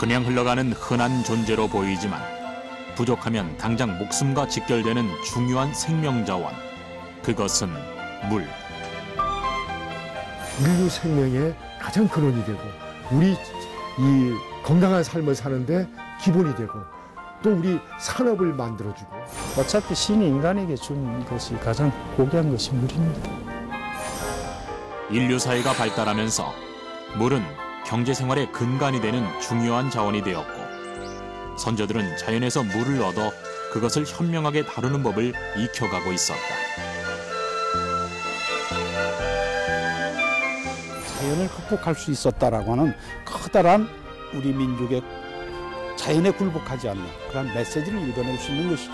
그냥 흘러가는 흔한 존재로 보이지만 부족하면 당장 목숨과 직결되는 중요한 생명자원, 그것은 물. 인류 생명의 가장 근원이 되고 우리 이 건강한 삶을 사는데 기본이 되고 또 우리 산업을 만들어주고. 어차피 신이 인간에게 준 것이 가장 고귀한 것이 물입니다. 인류 사회가 발달하면서 물은 경제생활의 근간이 되는 중요한 자원이 되었고, 선조들은 자연에서 물을 얻어 그것을 현명하게 다루는 법을 익혀가고 있었다. 자연을 극복할 수 있었다라고 하는 커다란 우리 민족의 자연에 굴복하지 않는 그런 메시지를 읽어낼 수 있는 것이죠.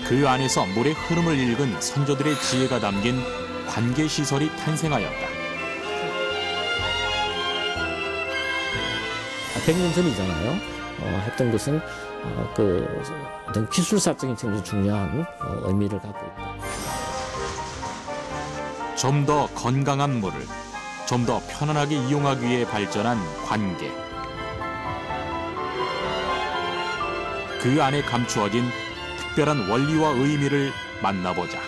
그 안에서 물의 흐름을 읽은 선조들의 지혜가 담긴 관계시설이 탄생하였다. 백년전이잖아요. 했던 것은 어떤 기술사적인 측면에서 중요한 의미를 갖고 있다. 좀 더 건강한 물을 좀 더 편안하게 이용하기 위해 발전한 관계. 그 안에 감추어진 특별한 원리와 의미를 만나보자.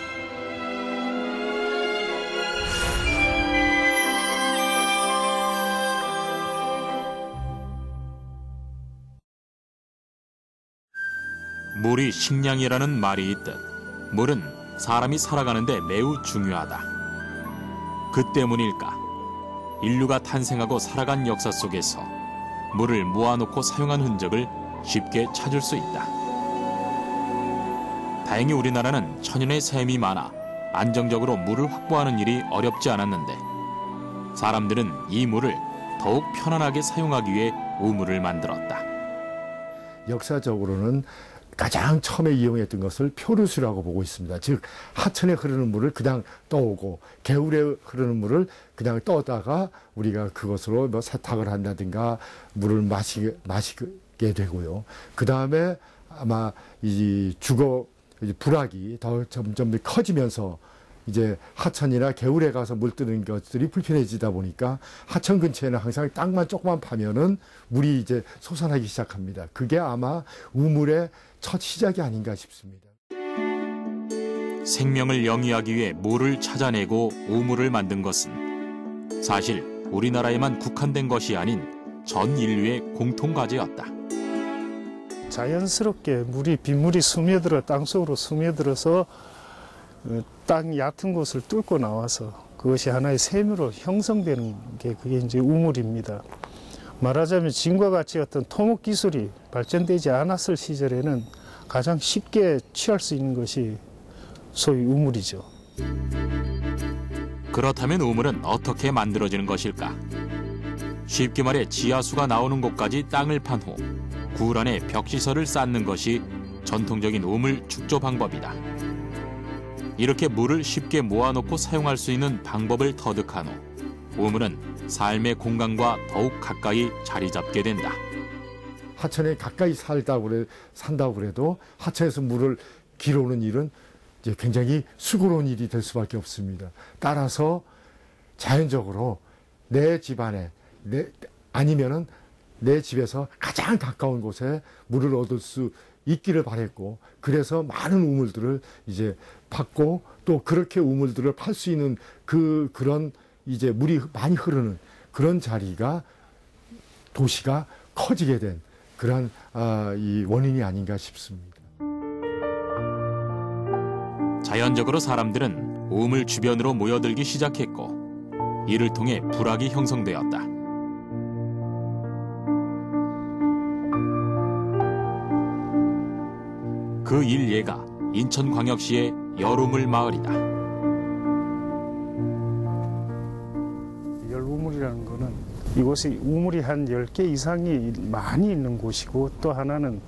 물이 식량이라는 말이 있듯 물은 사람이 살아가는데 매우 중요하다. 그 때문일까? 인류가 탄생하고 살아간 역사 속에서 물을 모아놓고 사용한 흔적을 쉽게 찾을 수 있다. 다행히 우리나라는 천연의 샘이 많아 안정적으로 물을 확보하는 일이 어렵지 않았는데, 사람들은 이 물을 더욱 편안하게 사용하기 위해 우물을 만들었다. 역사적으로는 가장 처음에 이용했던 것을 표류수라고 보고 있습니다. 즉 하천에 흐르는 물을 그냥 떠오고 개울에 흐르는 물을 그냥 떠다가 우리가 그것으로 뭐 세탁을 한다든가 물을 마시게 되고요. 그 다음에 아마 이 주거 불악이 더 점점 커지면서 이제 하천이나 개울에 가서 물 뜨는 것들이 불편해지다 보니까 하천 근처에는 항상 땅만 조금만 파면은 물이 이제 솟아나기 시작합니다. 그게 아마 우물의 첫 시작이 아닌가 싶습니다. 생명을 영위하기 위해 물을 찾아내고 우물을 만든 것은 사실 우리나라에만 국한된 것이 아닌 전 인류의 공통과제였다. 자연스럽게 빗물이 스며들어 땅속으로 스며들어서 땅 얕은 곳을 뚫고 나와서 그것이 하나의 샘으로 형성되는 게 그게 이제 우물입니다. 말하자면 지금과 같이 어떤 토목 기술이 발전되지 않았을 시절에는 가장 쉽게 취할 수 있는 것이 소위 우물이죠. 그렇다면 우물은 어떻게 만들어지는 것일까? 쉽게 말해 지하수가 나오는 곳까지 땅을 판 후 굴 안에 벽시설을 쌓는 것이 전통적인 우물 축조 방법이다. 이렇게 물을 쉽게 모아놓고 사용할 수 있는 방법을 터득한 후 우물은 삶의 공간과 더욱 가까이 자리 잡게 된다. 하천에 가까이 산다고 그래도 하천에서 물을 길어오는 일은 이제 굉장히 수고로운 일이 될 수밖에 없습니다. 따라서 자연적으로 내 집안에 아니면은 내 집에서 가장 가까운 곳에 물을 얻을 수 있기를 바랬고, 그래서 많은 우물들을 이제 팠고 또 그렇게 우물들을 팔 수 있는 그런 이제 물이 많이 흐르는 그런 자리가 도시가 커지게 된 그런 이 원인이 아닌가 싶습니다. 자연적으로 사람들은 우물 주변으로 모여들기 시작했고 이를 통해 불악이 형성되었다. 그 일예가 인천광역시의 열우물 마을이다. 열우물이라는 거는 이곳이 우물이 한 10개 이상이 많이 있는 곳이고, 또 하나는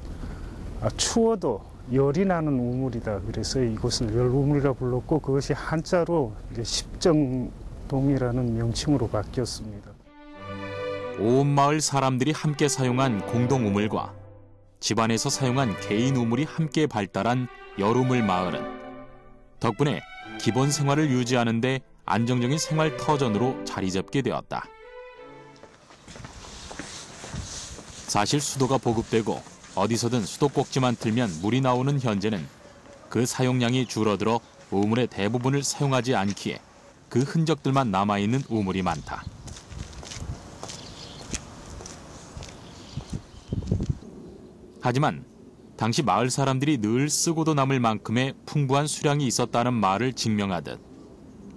추워도 열이 나는 우물이다. 그래서 이곳을 열우물이라 불렀고, 그것이 한자로 이제 십정동이라는 명칭으로 바뀌었습니다. 온 마을 사람들이 함께 사용한 공동 우물과 집안에서 사용한 개인 우물이 함께 발달한 열우물 마을은 덕분에 기본 생활을 유지하는 데 안정적인 생활 터전으로 자리 잡게 되었다. 사실 수도가 보급되고 어디서든 수도꼭지만 틀면 물이 나오는 현재는 그 사용량이 줄어들어 우물의 대부분을 사용하지 않기에 그 흔적들만 남아있는 우물이 많다. 하지만 당시 마을 사람들이 늘 쓰고도 남을 만큼의 풍부한 수량이 있었다는 말을 증명하듯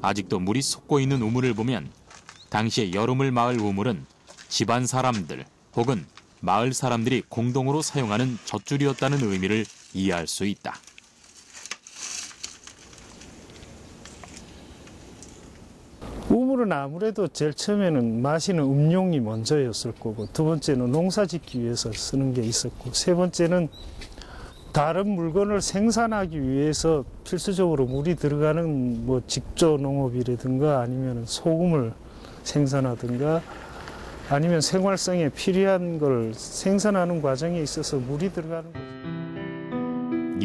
아직도 물이 솟고 있는 우물을 보면 당시의 여름을 마을 우물은 집안 사람들 혹은 마을 사람들이 공동으로 사용하는 젖줄이었다는 의미를 이해할 수 있다. 우물은 아무래도 제일 처음에는 마시는 음용이 먼저였을 거고, 두 번째는 농사 짓기 위해서 쓰는 게 있었고, 세 번째는 다른 물건을 생산하기 위해서 필수적으로 물이 들어가는 뭐 직조 농업이라든가 아니면 소금을 생산하든가 아니면 생활성에 필요한 걸 생산하는 과정에 있어서 물이 들어가는 거죠.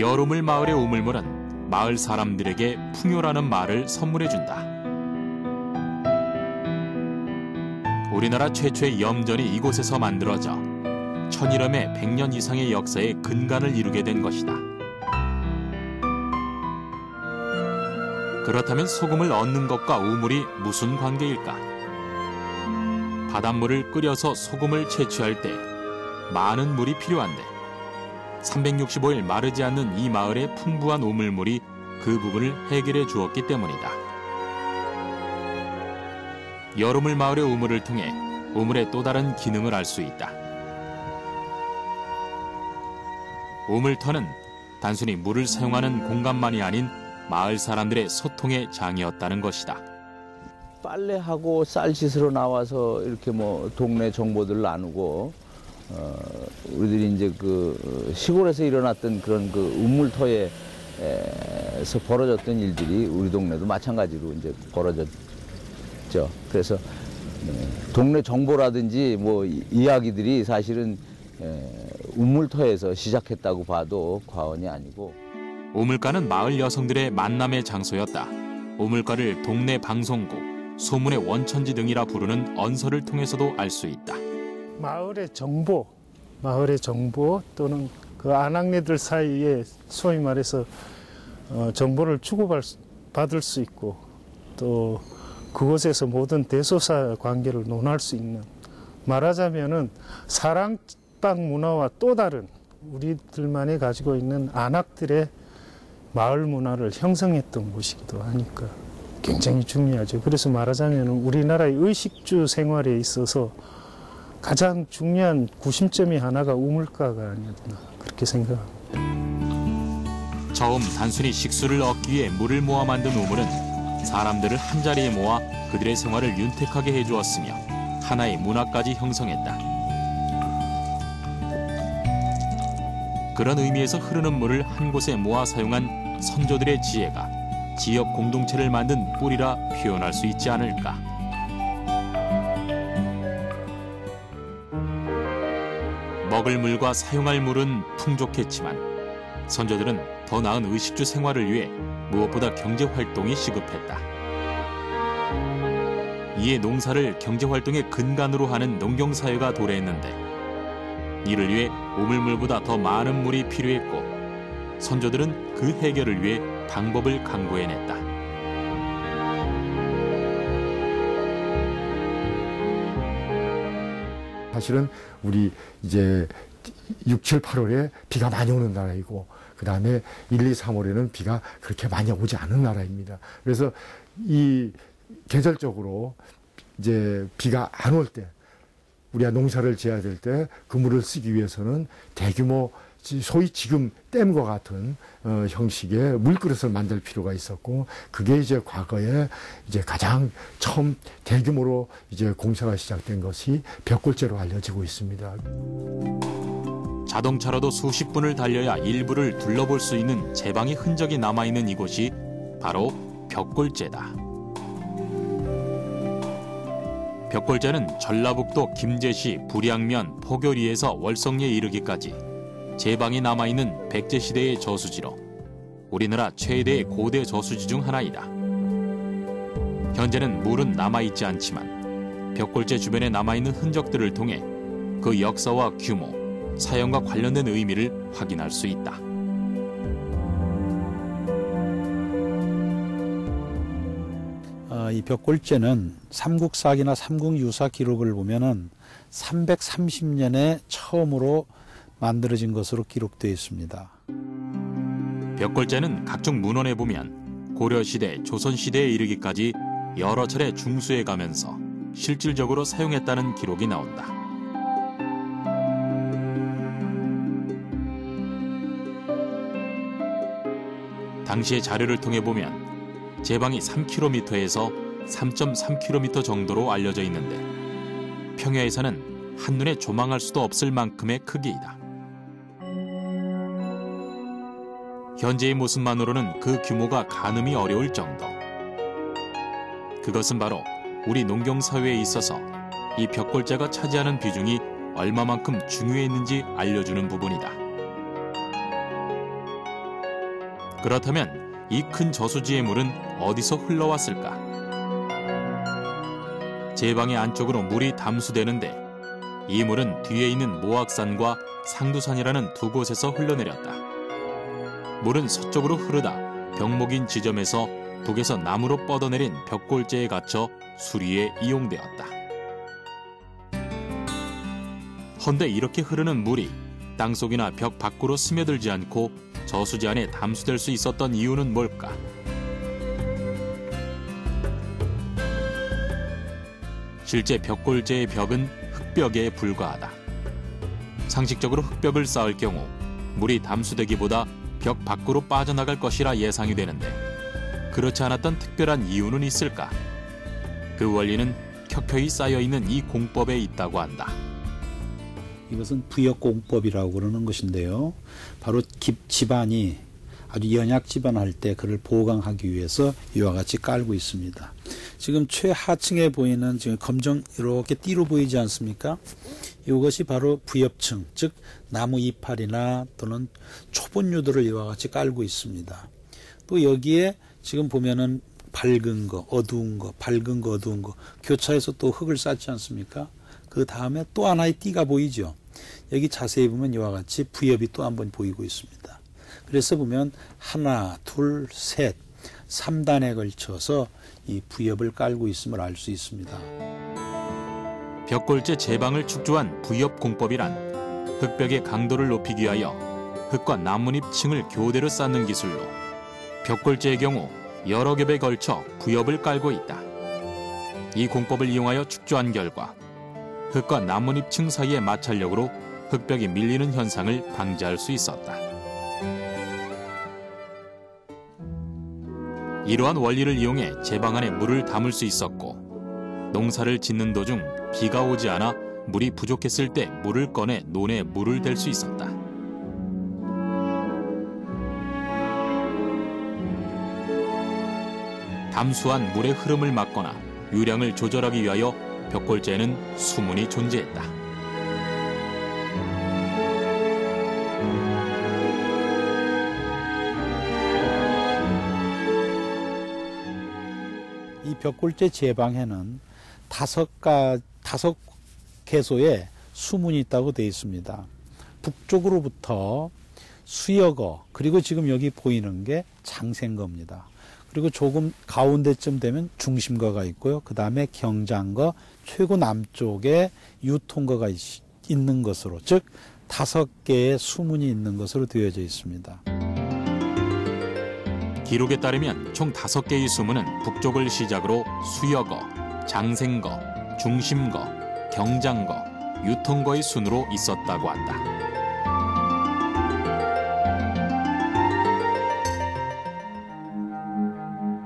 여름을 마을의 우물물은 마을 사람들에게 풍요라는 말을 선물해준다. 우리나라 최초의 염전이 이곳에서 만들어져 천일염의 100년 이상의 역사의 근간을 이루게 된 것이다. 그렇다면 소금을 얻는 것과 우물이 무슨 관계일까? 바닷물을 끓여서 소금을 채취할 때 많은 물이 필요한데 365일 마르지 않는 이 마을의 풍부한 우물물이 그 부분을 해결해 주었기 때문이다. 여름을 마을의 우물을 통해 우물의 또 다른 기능을 알 수 있다. 우물터는 단순히 물을 사용하는 공간만이 아닌 마을 사람들의 소통의 장이었다는 것이다. 빨래하고 쌀 씻으러 나와서 이렇게 뭐 동네 정보들 나누고 우리들이 이제 그 시골에서 일어났던 그런 그 우물터에서 벌어졌던 일들이 우리 동네도 마찬가지로 이제 벌어졌죠. 그래서 동네 정보라든지 뭐 이야기들이 사실은 우물터에서 시작했다고 봐도 과언이 아니고. 우물가는 마을 여성들의 만남의 장소였다. 우물가를 동네 방송국, 소문의 원천지 등이라 부르는 언서를 통해서도 알 수 있다. 마을의 정보 또는 그 아낙네들 사이에 소위 말해서 정보를 주고받을 수 있고 또 그곳에서 모든 대소사 관계를 논할 수 있는, 말하자면은 사랑방 문화와 또 다른 우리들만이 가지고 있는 안악들의 마을 문화를 형성했던 곳이기도 하니까 굉장히 중요하죠. 그래서 말하자면 우리나라의 의식주 생활에 있어서 가장 중요한 구심점이 하나가 우물가가 아니었나 그렇게 생각합니다. 처음 단순히 식수를 얻기 위해 물을 모아 만든 우물은 사람들을 한자리에 모아 그들의 생활을 윤택하게 해주었으며 하나의 문화까지 형성했다. 그런 의미에서 흐르는 물을 한 곳에 모아 사용한 선조들의 지혜가 지역 공동체를 만든 뿌리라 표현할 수 있지 않을까. 먹을 물과 사용할 물은 풍족했지만 선조들은 더 나은 의식주 생활을 위해 무엇보다 경제활동이 시급했다. 이에 농사를 경제활동의 근간으로 하는 농경사회가 도래했는데 이를 위해 우물물보다 더 많은 물이 필요했고 선조들은 그 해결을 위해 방법을 강구해냈다. 사실은 우리 이제 6, 7, 8월에 비가 많이 오는 나라이고 그 다음에 1, 2, 3월에는 비가 그렇게 많이 오지 않은 나라입니다. 그래서 이 계절적으로 이제 비가 안 올 때 우리가 농사를 지어야 될 때 그 물을 쓰기 위해서는 대규모 소위 지금 댐과 같은 형식의 물그릇을 만들 필요가 있었고 그게 이제 과거에 이제 가장 처음 대규모로 이제 공사가 시작된 것이 벽골제로 알려지고 있습니다. 자동차로도 수십 분을 달려야 일부를 둘러볼 수 있는 제방의 흔적이 남아있는 이곳이 바로 벽골제다. 벽골제는 전라북도 김제시 불양면 포교리에서 월성리에 이르기까지 제방이 남아있는 백제시대의 저수지로 우리나라 최대의 고대 저수지 중 하나이다. 현재는 물은 남아있지 않지만 벽골제 주변에 남아있는 흔적들을 통해 그 역사와 규모, 사용과 관련된 의미를 확인할 수 있다. 이 벽골제는 삼국사기나 삼국유사 기록을 보면은 330년에 처음으로 만들어진 것으로 기록되어 있습니다. 벽골제는 각종 문헌에 보면 고려시대, 조선시대에 이르기까지 여러 차례 중수해 가면서 실질적으로 사용했다는 기록이 나온다. 당시의 자료를 통해 보면 제방이 3km에서 3.3km 정도로 알려져 있는데 평야에서는 한눈에 조망할 수도 없을 만큼의 크기이다. 현재의 모습만으로는 그 규모가 가늠이 어려울 정도. 그것은 바로 우리 농경사회에 있어서 이 벽골제가 차지하는 비중이 얼마만큼 중요했는지 알려주는 부분이다. 그렇다면 이 큰 저수지의 물은 어디서 흘러왔을까? 제방의 안쪽으로 물이 담수되는데 이 물은 뒤에 있는 모악산과 상두산이라는 두 곳에서 흘러내렸다. 물은 서쪽으로 흐르다 병목인 지점에서 북에서 남으로 뻗어내린 벽골제에 갇혀 수리에 이용되었다. 헌데 이렇게 흐르는 물이 땅속이나 벽 밖으로 스며들지 않고 저수지 안에 담수될 수 있었던 이유는 뭘까? 실제 벽골제의 벽은 흙벽에 불과하다. 상식적으로 흙벽을 쌓을 경우 물이 담수되기보다 벽 밖으로 빠져나갈 것이라 예상이 되는데 그렇지 않았던 특별한 이유는 있을까? 그 원리는 켜켜이 쌓여있는 이 공법에 있다고 한다. 이것은 부역공법이라고 그러는 것인데요. 바로 집안이 아주 연약 집안할 때 그를 보강하기 위해서 이와 같이 깔고 있습니다. 지금 최하층에 보이는 지금 검정 이렇게 띠로 보이지 않습니까? 이것이 바로 부엽층, 즉 나무 이파리나 또는 초본유들을 이와 같이 깔고 있습니다. 또 여기에 지금 보면은 밝은 거, 어두운 거, 밝은 거, 어두운 거 교차해서 또 흙을 쌓지 않습니까? 그 다음에 또 하나의 띠가 보이죠. 여기 자세히 보면 이와 같이 부엽이 또 한 번 보이고 있습니다. 그래서 보면 하나, 둘, 셋, 3단에 걸쳐서 이 부엽을 깔고 있음을 알 수 있습니다. 벽골제 제방을 축조한 부엽 공법이란 흙벽의 강도를 높이기 위하여 흙과 나뭇잎 층을 교대로 쌓는 기술로 벽골제의 경우 여러 겹에 걸쳐 부엽을 깔고 있다. 이 공법을 이용하여 축조한 결과 흙과 나뭇잎 층 사이의 마찰력으로 흙벽이 밀리는 현상을 방지할 수 있었다. 이러한 원리를 이용해 제방 안에 물을 담을 수 있었고 농사를 짓는 도중 비가 오지 않아 물이 부족했을 때 물을 꺼내 논에 물을 댈 수 있었다. 담수한 물의 흐름을 막거나 유량을 조절하기 위하여 벽골제에는 수문이 존재했다. 이 벽골제 제방에는 5 개소의 수문이 있다고 되어 있습니다. 북쪽으로부터 수여거, 그리고 지금 여기 보이는 게 장생거입니다. 그리고 조금 가운데쯤 되면 중심거가 있고요. 그 다음에 경장거, 최고 남쪽에 유통거가 있는 것으로, 즉 5개의 수문이 있는 것으로 되어져 있습니다. 기록에 따르면 총 5개의 수문은 북쪽을 시작으로 수여거, 장생거, 중심거, 경장거, 유통거의 순으로 있었다고 한다.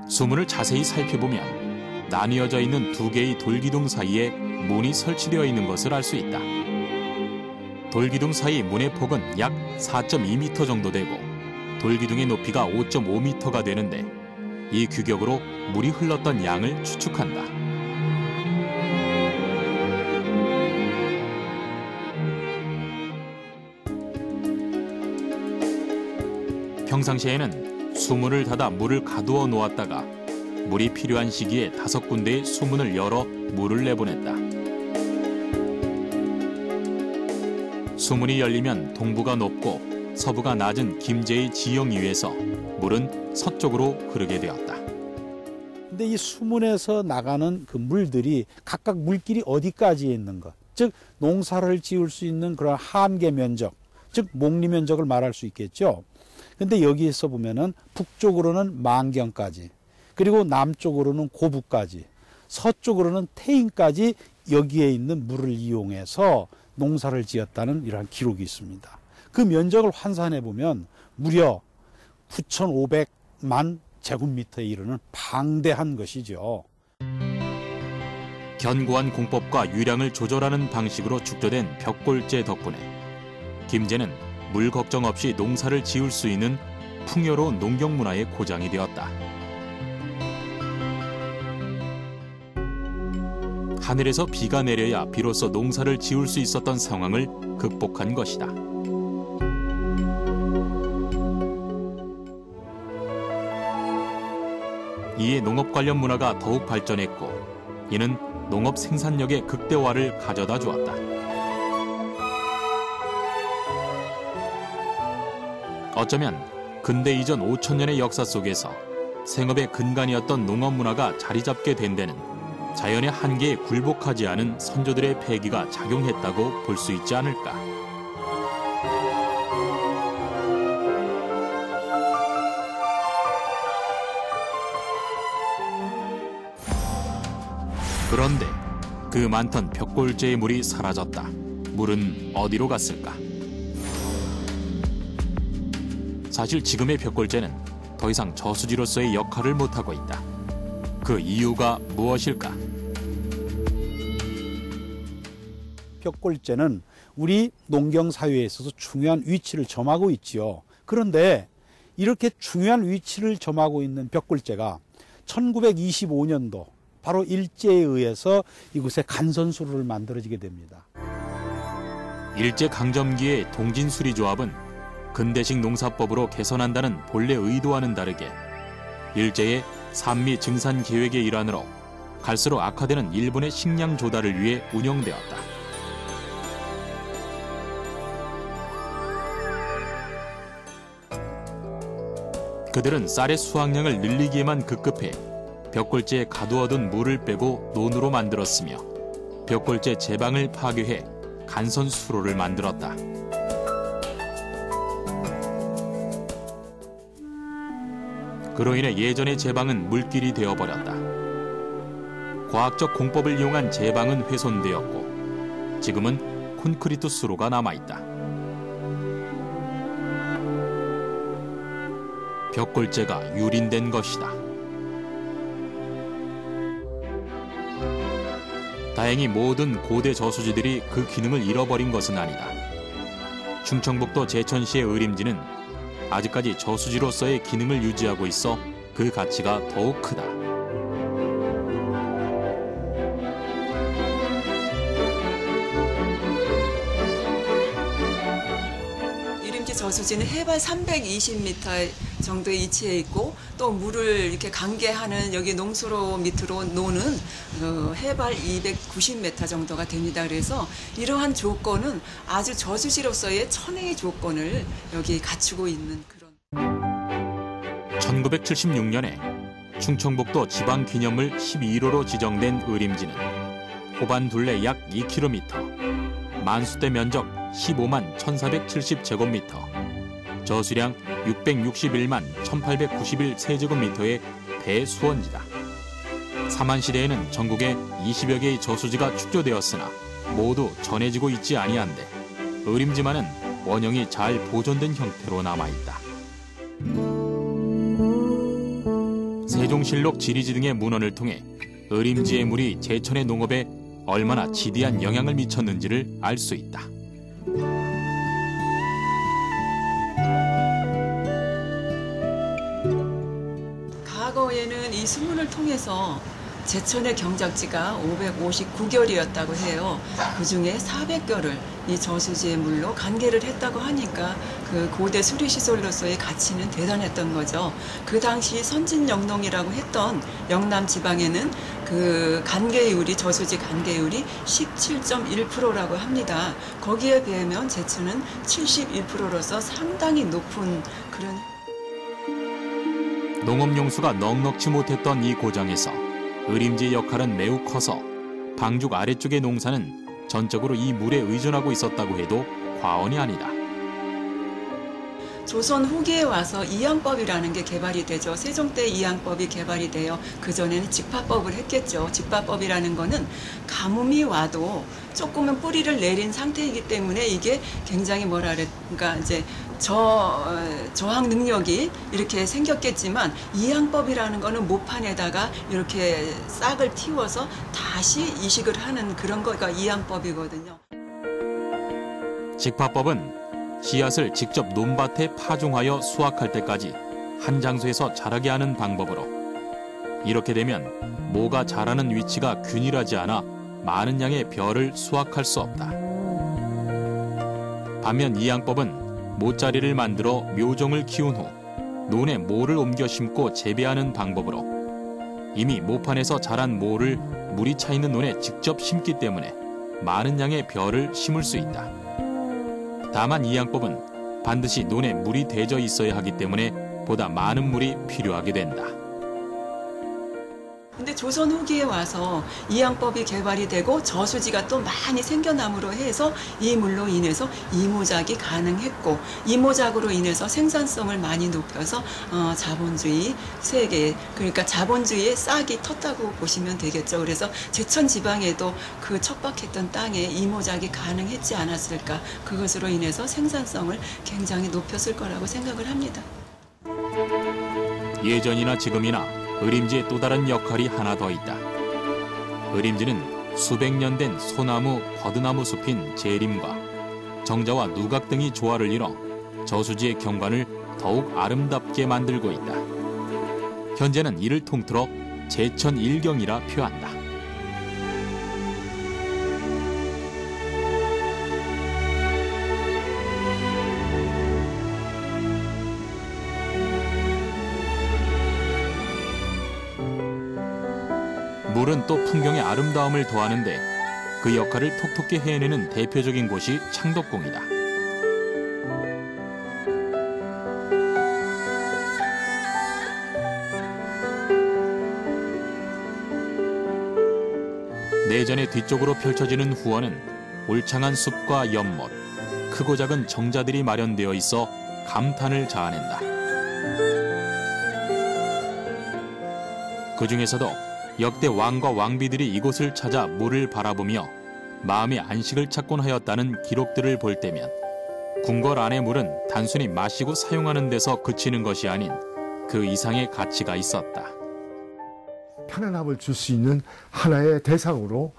수문을 자세히 살펴보면 나뉘어져 있는 2개의 돌기둥 사이에 문이 설치되어 있는 것을 알 수 있다. 돌기둥 사이 문의 폭은 약 4.2m 정도 되고 돌기둥의 높이가 5.5m가 되는데 이 규격으로 물이 흘렀던 양을 추측한다. 평상시에는 수문을 닫아 물을 가두어 놓았다가 물이 필요한 시기에 5군데의 수문을 열어 물을 내보냈다. 수문이 열리면 동부가 높고 서부가 낮은 김제의 지형 위에서 물은 서쪽으로 흐르게 되었다. 근데 이 수문에서 나가는 그 물들이 각각 물길이 어디까지 있는 것, 즉 농사를 지을 수 있는 그런 한계 면적, 즉 목리 면적을 말할 수 있겠죠. 근데 여기에서 보면은 북쪽으로는 만경까지, 그리고 남쪽으로는 고부까지, 서쪽으로는 태인까지 여기에 있는 물을 이용해서 농사를 지었다는 이러한 기록이 있습니다. 그 면적을 환산해 보면 무려 9,500만 제곱미터에 이르는 방대한 것이죠. 견고한 공법과 유량을 조절하는 방식으로 축조된 벽골제 덕분에 김제는 물 걱정 없이 농사를 지을 수 있는 풍요로운 농경 문화의 고장이 되었다. 하늘에서 비가 내려야 비로소 농사를 지을 수 있었던 상황을 극복한 것이다. 이에 농업 관련 문화가 더욱 발전했고 이는 농업 생산력의 극대화를 가져다 주었다. 어쩌면 근대 이전 5,000년의 역사 속에서 생업의 근간이었던 농업 문화가 자리 잡게 된 데는 자연의 한계에 굴복하지 않은 선조들의 패기가 작용했다고 볼 수 있지 않을까. 그런데 그 많던 벽골제의 물이 사라졌다. 물은 어디로 갔을까? 사실 지금의 벽골제는 더 이상 저수지로서의 역할을 못하고 있다. 그 이유가 무엇일까? 벽골제는 우리 농경 사회에 있어서 중요한 위치를 점하고 있지요. 그런데 이렇게 중요한 위치를 점하고 있는 벽골제가 1925년도 바로 일제에 의해서 이곳에 간선수로를 만들어지게 됩니다. 일제 강점기의 동진수리조합은 근대식 농사법으로 개선한다는 본래 의도와는 다르게 일제의 산미 증산 계획의 일환으로 갈수록 악화되는 일본의 식량 조달을 위해 운영되었다. 그들은 쌀의 수확량을 늘리기에만 급급해 벽골제에 가두어둔 물을 빼고 논으로 만들었으며 벽골제 제방을 파괴해 간선수로를 만들었다. 그로 인해 예전의 제방은 물길이 되어버렸다. 과학적 공법을 이용한 제방은 훼손되었고 지금은 콘크리트 수로가 남아있다. 벽골제가 유린된 것이다. 다행히 모든 고대 저수지들이 그 기능을 잃어버린 것은 아니다. 충청북도 제천시의 의림지는 아직까지 저수지로서의 기능을 유지하고 있어 그 가치가 더욱 크다. 이림지 저수지는 해발 320m 정도에 위치해 있고 또 물을 이렇게 관계하는 여기 농수로 밑으로 노는 해발 290m 정도가 됩니다. 그래서 이러한 조건은 아주 저수지로서의 천혜의 조건을 여기 갖추고 있는 그런. 1976년에 충청북도 지방기념물 12호로 지정된 의림지는 호반 둘레 약 2km, 만수대 면적 15만 1470제곱미터, 저수량 661만 1891 세제곱미터의 대수원지다. 삼한시대에는 전국에 20여 개의 저수지가 축조되었으나 모두 전해지고 있지 아니한데 의림지만은 원형이 잘 보존된 형태로 남아있다. 세종실록 지리지 등의 문헌을 통해 의림지의 물이 제천의 농업에 얼마나 지대한 영향을 미쳤는지를 알 수 있다. 과거에는 이 수문을 통해서 제천의 경작지가 559결이었다고 해요. 그중에 400결을 이 저수지의 물로 간개를 했다고 하니까 그 고대 수리시설로서의 가치는 대단했던 거죠. 그 당시 선진영농이라고 했던 영남 지방에는 그 간개율이, 저수지 간개율이 17.1%라고 합니다. 거기에 비하면 제천은 71%로서 상당히 높은 그런. 농업용수가 넉넉지 못했던 이 고장에서 의림지의 역할은 매우 커서 방죽 아래쪽의 농사는 전적으로 이 물에 의존하고 있었다고 해도 과언이 아니다. 조선 후기에 와서 이양법이라는 게 개발이 되죠. 세종 때 이양법이 개발이 돼요. 그전에는 직파법을 했겠죠. 직파법이라는 거는 가뭄이 와도 조금은 뿌리를 내린 상태이기 때문에 이게 굉장히 그러니까 이제 저항 능력이 이렇게 생겼겠지만 이양법이라는 거는 모판에다가 이렇게 싹을 틔워서 다시 이식을 하는 그런 거가 이양법이거든요. 직파법은 씨앗을 직접 논밭에 파종하여 수확할 때까지 한 장소에서 자라게 하는 방법으로, 이렇게 되면 모가 자라는 위치가 균일하지 않아 많은 양의 벼를 수확할 수 없다. 반면 이양법은 모자리를 만들어 묘종을 키운 후 논에 모를 옮겨 심고 재배하는 방법으로 이미 모판에서 자란 모를 물이 차 있는 논에 직접 심기 때문에 많은 양의 벼를 심을 수 있다. 다만 이양법은 반드시 논에 물이 대져 있어야 하기 때문에 보다 많은 물이 필요하게 된다. 근데 조선 후기에 와서 이양법이 개발이 되고 저수지가 또 많이 생겨남으로 해서 이 물로 인해서 이모작이 가능했고, 이모작으로 인해서 생산성을 많이 높여서 자본주의 세계, 그러니까 자본주의의 싹이 텄다고 보시면 되겠죠. 그래서 제천 지방에도 그 척박했던 땅에 이모작이 가능했지 않았을까. 그것으로 인해서 생산성을 굉장히 높였을 거라고 생각을 합니다. 예전이나 지금이나 의림지의 또 다른 역할이 하나 더 있다. 의림지는 수백 년 된 소나무, 버드나무 숲인 제림과 정자와 누각 등이 조화를 이뤄 저수지의 경관을 더욱 아름답게 만들고 있다. 현재는 이를 통틀어 제천 일경이라 표한다. 물은 또 풍경의 아름다움을 더하는데 그 역할을 톡톡히 해내는 대표적인 곳이 창덕궁이다. 내전의 뒤쪽으로 펼쳐지는 후원은 울창한 숲과 연못, 크고 작은 정자들이 마련되어 있어 감탄을 자아낸다. 그 중에서도 역대 왕과 왕비들이 이곳을 찾아 물을 바라보며 마음의 안식을 찾곤 하였다는 기록들을 볼 때면 궁궐 안의 물은 단순히 마시고 사용하는 데서 그치는 것이 아닌 그 이상의 가치가 있었다. 편안함을 줄 수 있는 하나의 대상으로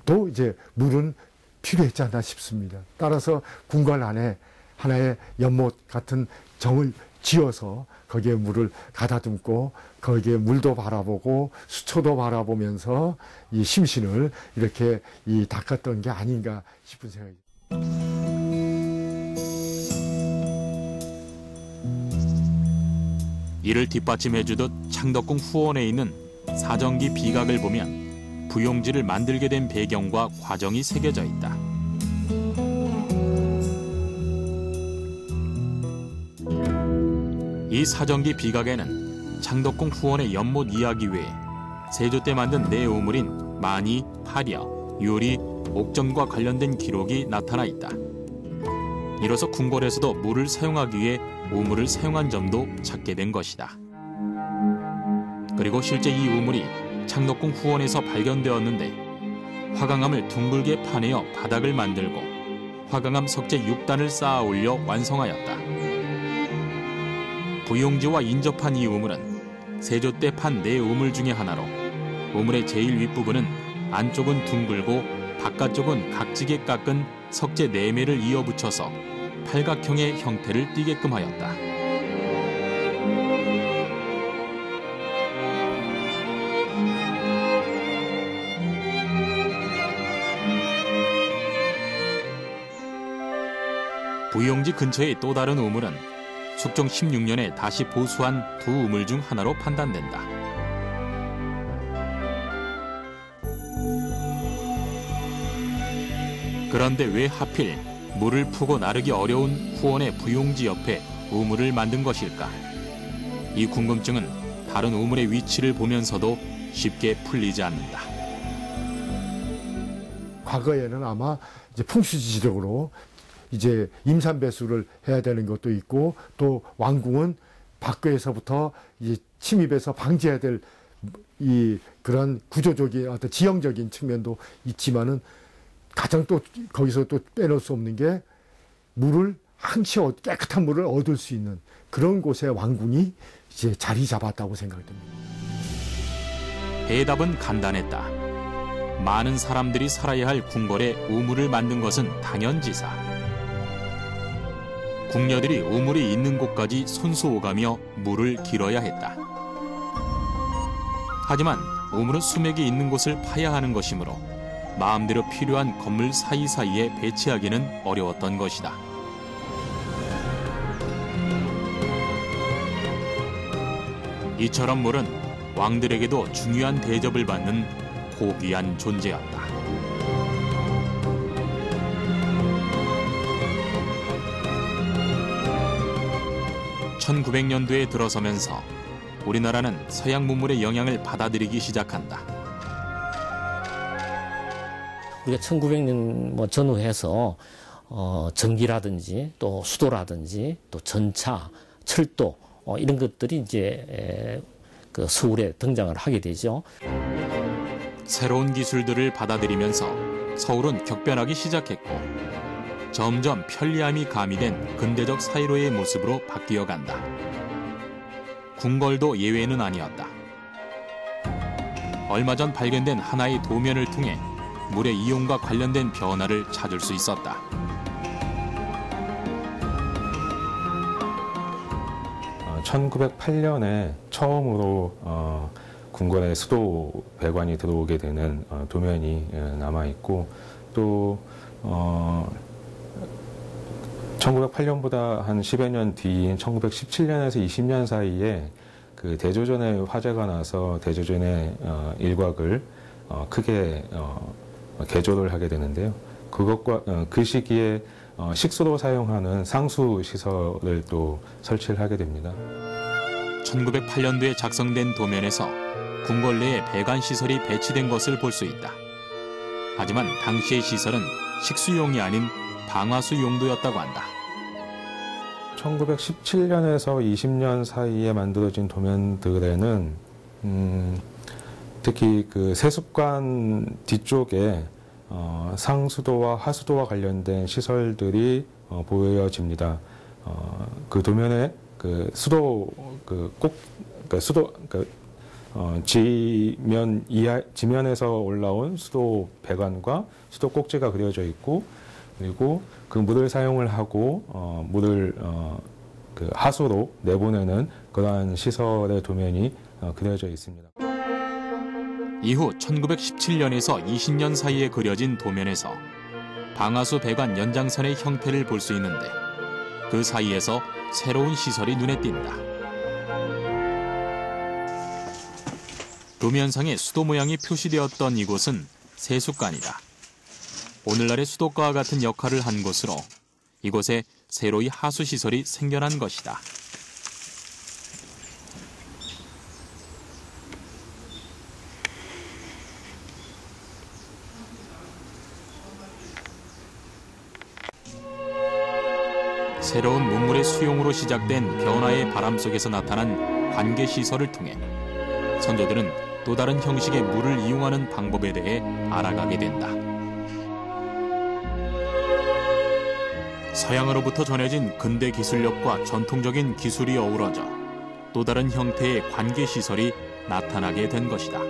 또 이제 물은 필요했지 않나 싶습니다. 따라서 궁궐 안에 하나의 연못 같은 정을 지어서 거기에 물을 가다듬고 거기에 물도 바라보고 수초도 바라보면서 이 심신을 이렇게 닦았던 게 아닌가 싶은 생각이. 이를 뒷받침해주듯 창덕궁 후원에 있는 사정기 비각을 보면 부용지를 만들게 된 배경과 과정이 새겨져 있다. 이 사정기 비각에는 창덕궁 후원의 연못 이야기 외에 세조 때 만든 내우물인 만이, 파려, 유리, 옥정과 관련된 기록이 나타나 있다. 이로써 궁궐에서도 물을 사용하기 위해 우물을 사용한 점도 찾게 된 것이다. 그리고 실제 이 우물이 창덕궁 후원에서 발견되었는데 화강암을 둥글게 파내어 바닥을 만들고 화강암 석재 6단을 쌓아 올려 완성하였다. 부용지와 인접한 이 우물은 세조 때 판 네 우물 중의 하나로 우물의 제일 윗부분은 안쪽은 둥글고 바깥쪽은 각지게 깎은 석재 4매를 이어붙여서 팔각형의 형태를 띠게끔 하였다. 부용지 근처의 또 다른 우물은 숙종 16년에 다시 보수한 두 우물 중 하나로 판단된다. 그런데 왜 하필 물을 푸고 나르기 어려운 후원의 부용지 옆에 우물을 만든 것일까? 이 궁금증은 다른 우물의 위치를 보면서도 쉽게 풀리지 않는다. 과거에는 아마 이제 풍수지적으로 이제 임산배수를 해야 되는 것도 있고, 또 왕궁은 밖에서부터 이제 침입해서 방지해야 될 이 그런 구조적인 어떤 지형적인 측면도 있지만은, 가장 또 거기서 또 빼놓을 수 없는 게 물을 항시 깨끗한 물을 얻을 수 있는 그런 곳에 왕궁이 이제 자리 잡았다고 생각됩니다. 대답은 간단했다. 많은 사람들이 살아야 할 궁궐에 우물을 만든 것은 당연지사. 궁녀들이 우물이 있는 곳까지 손수 오가며 물을 길어야 했다. 하지만 우물은 수맥이 있는 곳을 파야 하는 것이므로 마음대로 필요한 건물 사이사이에 배치하기는 어려웠던 것이다. 이처럼 물은 왕들에게도 중요한 대접을 받는 고귀한 존재였다. 1900년도에 들어서면서 우리나라는 서양 문물의 영향을 받아들이기 시작한다. 우리가 1900년 전후해서 전기라든지 또 수도라든지 또 전차, 철도 이런 것들이 이제 그 서울에 등장을 하게 되죠. 새로운 기술들을 받아들이면서 서울은 격변하기 시작했고 점점 편리함이 가미된 근대적 사회로의 모습으로 바뀌어간다. 궁궐도 예외는 아니었다. 얼마 전 발견된 하나의 도면을 통해 물의 이용과 관련된 변화를 찾을 수 있었다. (1908년에) 처음으로 궁궐에 수도 배관이 들어오게 되는 도면이 남아있고, 또 1908년보다 한 10여 년 뒤인 1917년에서 20년 사이에 그 대조전에 화재가 나서 대조전의 일곽을 크게 개조를 하게 되는데요. 그 시기에 식수로 사용하는 상수 시설을 또 설치를 하게 됩니다. 1908년도에 작성된 도면에서 궁궐 내에 배관 시설이 배치된 것을 볼 수 있다. 하지만 당시의 시설은 식수용이 아닌 방화수 용도였다고 한다. 1917년에서 20년 사이에 만들어진 도면들에는 특히 그 세습관 뒤쪽에 상수도와 하수도와 관련된 시설들이 보여집니다. 그 도면에 그 수도 지면에서 올라온 수도 배관과 수도 꼭지가 그려져 있고, 그리고 그 물을 사용을 하고 물을 그 하수로 내보내는 그러한 시설의 도면이 그려져 있습니다. 이후 1917년에서 20년 사이에 그려진 도면에서 방화수 배관 연장선의 형태를 볼 수 있는데, 그 사이에서 새로운 시설이 눈에 띈다. 도면상에 수도 모양이 표시되었던 이곳은 세숫관이다. 오늘날의 수도가와 같은 역할을 한 곳으로 이곳에 새로이 하수시설이 생겨난 것이다. 새로운 문물의 수용으로 시작된 변화의 바람 속에서 나타난 관계시설을 통해 선조들은 또 다른 형식의 물을 이용하는 방법에 대해 알아가게 된다. 서양으로부터 전해진 근대 기술력과 전통적인 기술이 어우러져 또 다른 형태의 관계시설이 나타나게 된 것이다.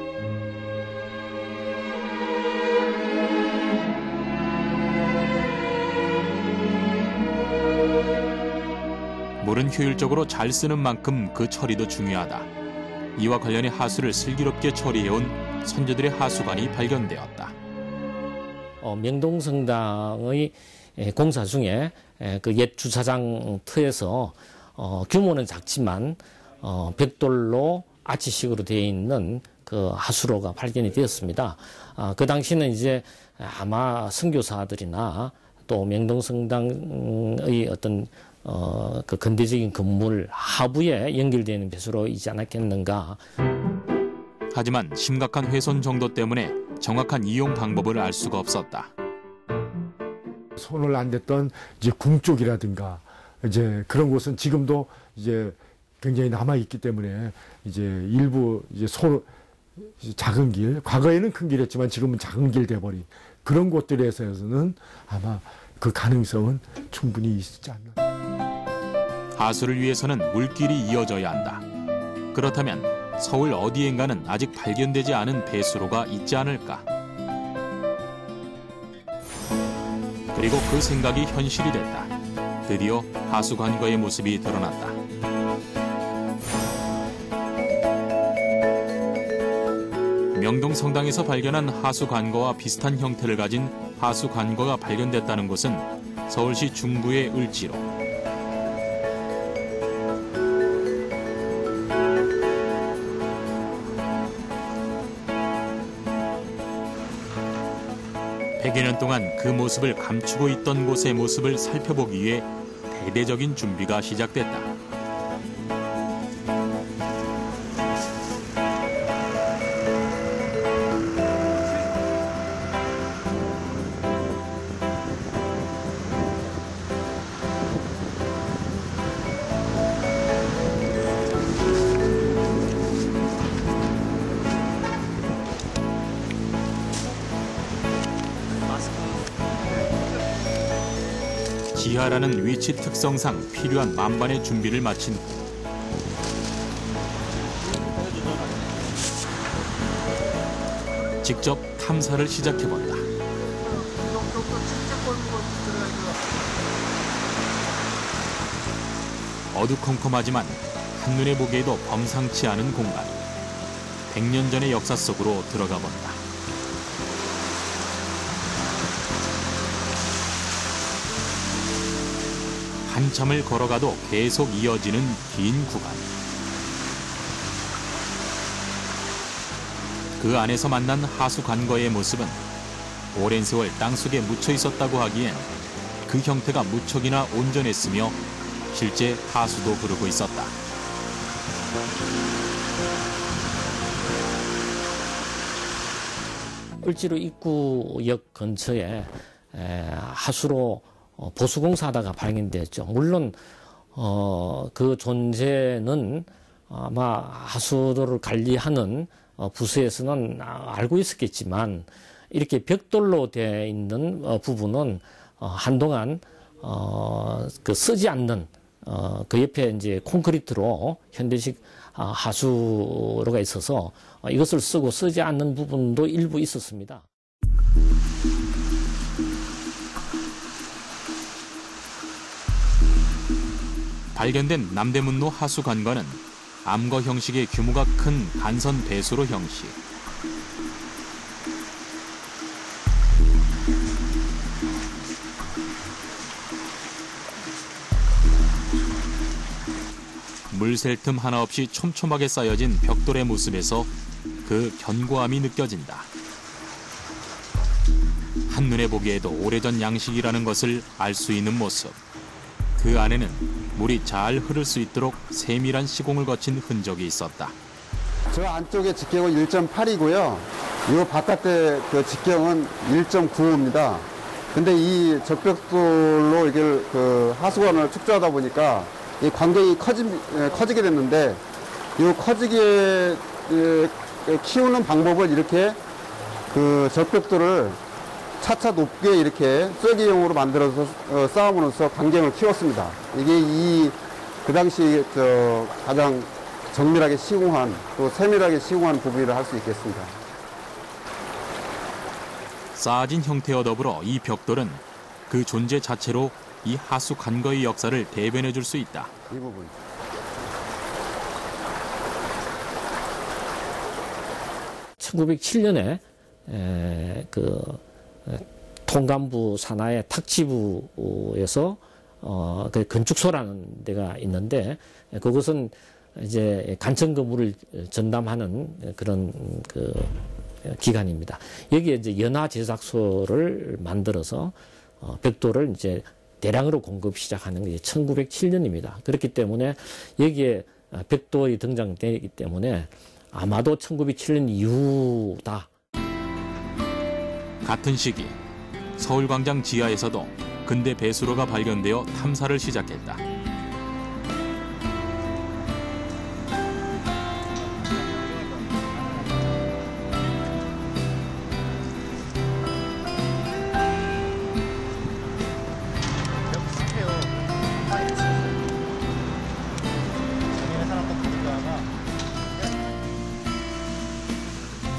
물은 효율적으로 잘 쓰는 만큼 그 처리도 중요하다. 이와 관련해 하수를 슬기롭게 처리해온 선조들의 하수관이 발견되었다. 명동성당의 공사 중에 그 옛 주차장 터에서 규모는 작지만 벽돌로 아치식으로 되어 있는 그 하수로가 발견이 되었습니다. 그 당시는 이제 아마 선교사들이나 또 명동성당의 어떤 그 근대적인 건물 하부에 연결되는 배수로이지 않았겠는가. 하지만 심각한 훼손 정도 때문에 정확한 이용 방법을 알 수가 없었다. 손을 안 댔던 이제 궁 쪽이라든가 이제 그런 곳은 지금도 이제 굉장히 남아 있기 때문에 이제 일부 이제 작은 길, 과거에는 큰 길이었지만 지금은 작은 길 돼버린 그런 곳들에서는 아마 그 가능성은 충분히 있지 않나. 하수를 위해서는 물길이 이어져야 한다. 그렇다면 서울 어디엔가는 아직 발견되지 않은 배수로가 있지 않을까? 그리고 그 생각이 현실이 됐다. 드디어 하수 관거의 모습이 드러났다. 명동 성당에서 발견한 하수 관거와 비슷한 형태를 가진 하수 관거가 발견됐다는 곳은 서울시 중구의 을지로. 백여 년 동안 그 모습을 감추고 있던 곳의 모습을 살펴보기 위해 대대적인 준비가 시작됐다. 지하라는 위치 특성상 필요한 만반의 준비를 마친 후 직접 탐사를 시작해본다. 어두컴컴하지만 한눈에 보기에도 범상치 않은 공간. 100년 전의 역사 속으로 들어가 본다. 한참을 걸어가도 계속 이어지는 긴 구간. 그 안에서 만난 하수 관거의 모습은 오랜 세월 땅속에 묻혀 있었다고 하기엔 그 형태가 무척이나 온전했으며 실제 하수도 흐르고 있었다. 을지로 입구역 근처에 하수로 보수공사하다가 발견됐죠. 물론 그 존재는 아마 하수도를 관리하는 부서에서는 알고 있었겠지만 이렇게 벽돌로 되어 있는 부분은 한동안 그 쓰지 않는 그 옆에 이제 콘크리트로 현대식 하수로가 있어서 이것을 쓰고 쓰지 않는 부분도 일부 있었습니다. 발견된 남대문로 하수 관과는 암거 형식의 규모가 큰 간선 배수로 형식. 물 셀 틈 하나 없이 촘촘하게 쌓여진 벽돌의 모습에서 그 견고함이 느껴진다. 한눈에 보기에도 오래전 양식이라는 것을 알 수 있는 모습. 그 안에는 물이 잘 흐를 수 있도록 세밀한 시공을 거친 흔적이 있었다. 저 안쪽에 직경은 1.8이고요. 이 바깥에 그 직경은 1.95입니다. 근데 이 적벽돌로 이걸 그 하수관을 축조하다 보니까 이 광경이 커지게 됐는데 이 커지게 키우는 방법을 이렇게 그 적벽돌을 차차 높게 이렇게 쐐기형으로 만들어서 쌓음으로써 광경을 키웠습니다. 이게 그 당시 가장 정밀하게 시공한 또 세밀하게 시공한 부분이라 할 수 있겠습니다. 쌓아진 형태와 더불어 이 벽돌은 그 존재 자체로 이 하수 관거의 역사를 대변해 줄 수 있다. 이 부분. (1907년에) 통감부 산하의 탁지부에서 그 건축소라는 데가 있는데 그것은 이제 간천 건물을 전담하는 그런 그 기관입니다. 여기에 이제 연화 제작소를 만들어서 벽돌을 이제 대량으로 공급 시작하는 게 1907년입니다. 그렇기 때문에 여기에 벽돌이 등장되기 때문에 아마도 1907년 이후다. 같은 시기 서울광장 지하에서도 근대 배수로가 발견되어 탐사를 시작했다.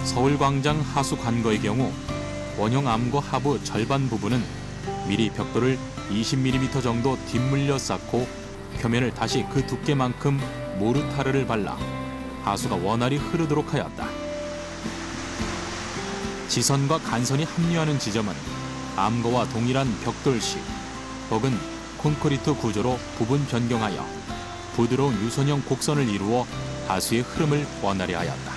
서울광장 하수 관거의 경우 원형 암거 하부 절반 부분은 미리 벽돌을 20mm 정도 뒷물려 쌓고 표면을 다시 그 두께만큼 모르타르를 발라 하수가 원활히 흐르도록 하였다. 지선과 간선이 합류하는 지점은 암거와 동일한 벽돌식 혹은 콘크리트 구조로 부분 변경하여 부드러운 유선형 곡선을 이루어 하수의 흐름을 원활히 하였다.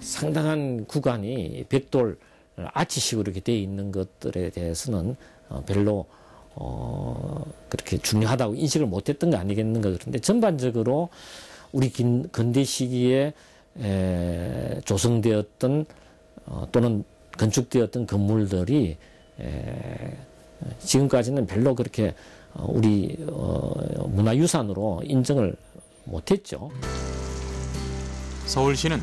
상당한 구간이 벽돌 아치식으로 이렇게 되어 있는 것들에 대해서는 별로 그렇게 중요하다고 인식을 못했던 거 아니겠는가. 그런데 전반적으로 우리 근대 시기에 조성되었던 또는 건축되었던 건물들이 지금까지는 별로 그렇게 우리 문화유산으로 인정을 못했죠. 서울시는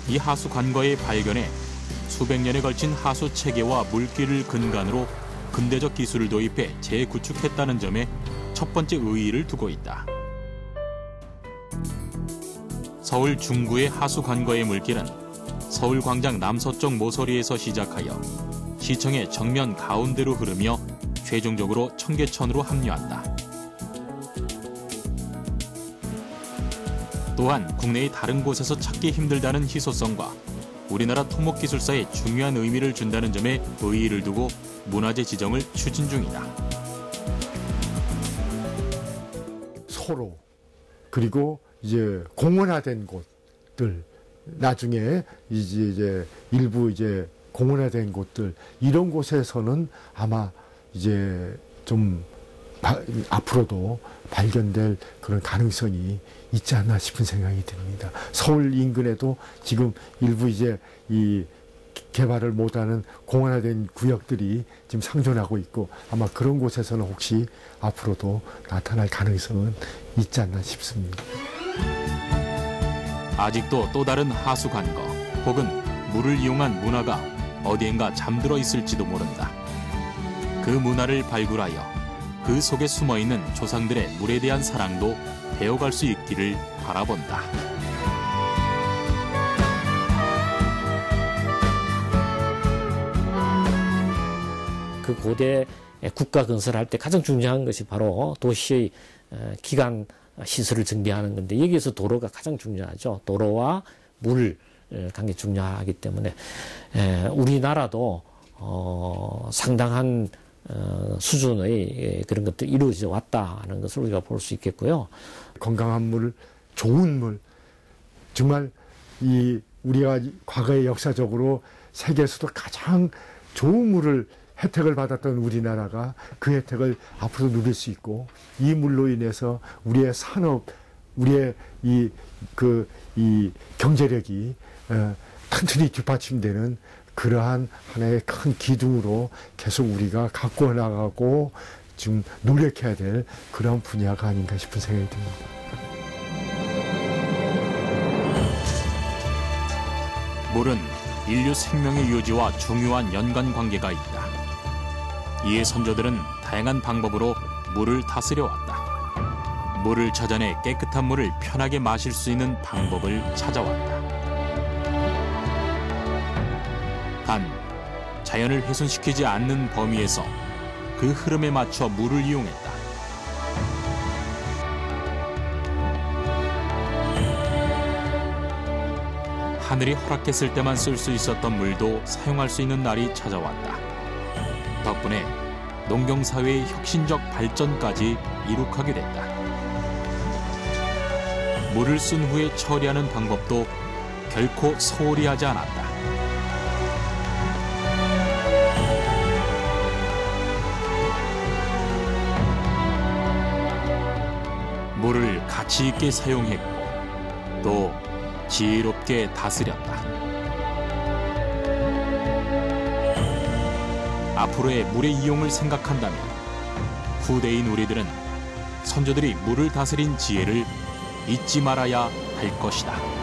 이 하수 관거의 발견에 수백 년에 걸친 하수 체계와 물길을 근간으로 근대적 기술을 도입해 재구축했다는 점에 첫 번째 의의를 두고 있다. 서울 중구의 하수 관거의 물길은 서울광장 남서쪽 모서리에서 시작하여 시청의 정면 가운데로 흐르며 최종적으로 청계천으로 합류한다. 또한 국내의 다른 곳에서 찾기 힘들다는 희소성과 우리나라 토목기술사에 중요한 의미를 준다는 점에 의의를 두고 문화재 지정을 추진 중이다. 소로 그리고 이제 공원화된 곳들 나중에 이제 일부 이제 공원화된 곳들 이런 곳에서는 아마 이제 좀 앞으로도 발견될 그런 가능성이 있지 않나 싶은 생각이 듭니다. 서울 인근에도 지금 일부 이제 이 개발을 못하는 공원화된 구역들이 지금 상존하고 있고 아마 그런 곳에서는 혹시 앞으로도 나타날 가능성은 있지 않나 싶습니다. 아직도 또 다른 하수 관거 혹은 물을 이용한 문화가 어디엔가 잠들어 있을지도 모른다. 그 문화를 발굴하여 그 속에 숨어있는 조상들의 물에 대한 사랑도 배워갈 수 있기를 바라본다. 그 고대 국가 건설할 때 가장 중요한 것이 바로 도시의 기관 시설을 정비하는 건데 여기에서 도로가 가장 중요하죠. 도로와 물 관계 중요하기 때문에 우리나라도 상당한 수준의 그런 것들이 이루어져 왔다는 것을 우리가 볼 수 있겠고요. 건강한 물, 좋은 물, 정말 이 우리가 과거에 역사적으로 세계에서도 가장 좋은 물을 혜택을 받았던 우리나라가 그 혜택을 앞으로 누릴 수 있고 이 물로 인해서 우리의 산업, 우리의 이 경제력이 튼튼히 뒷받침되는 그러한 하나의 큰 기둥으로 계속 우리가 가꾸어 나가고 지금 노력해야 될 그런 분야가 아닌가 싶은 생각이 듭니다. 물은 인류 생명의 유지와 중요한 연관 관계가 있다. 이에 선조들은 다양한 방법으로 물을 다스려 왔다. 물을 찾아내 깨끗한 물을 편하게 마실 수 있는 방법을 찾아왔다. 단, 자연을 훼손시키지 않는 범위에서 그 흐름에 맞춰 물을 이용했다. 하늘이 허락했을 때만 쓸 수 있었던 물도 사용할 수 있는 날이 찾아왔다. 덕분에 농경사회의 혁신적 발전까지 이룩하게 됐다. 물을 쓴 후에 처리하는 방법도 결코 소홀히 하지 않았다. 물을 가치 있게 사용했고 또 지혜롭게 다스렸다. 앞으로의 물의 이용을 생각한다면 후대인 우리들은 선조들이 물을 다스린 지혜를 잊지 말아야 할 것이다.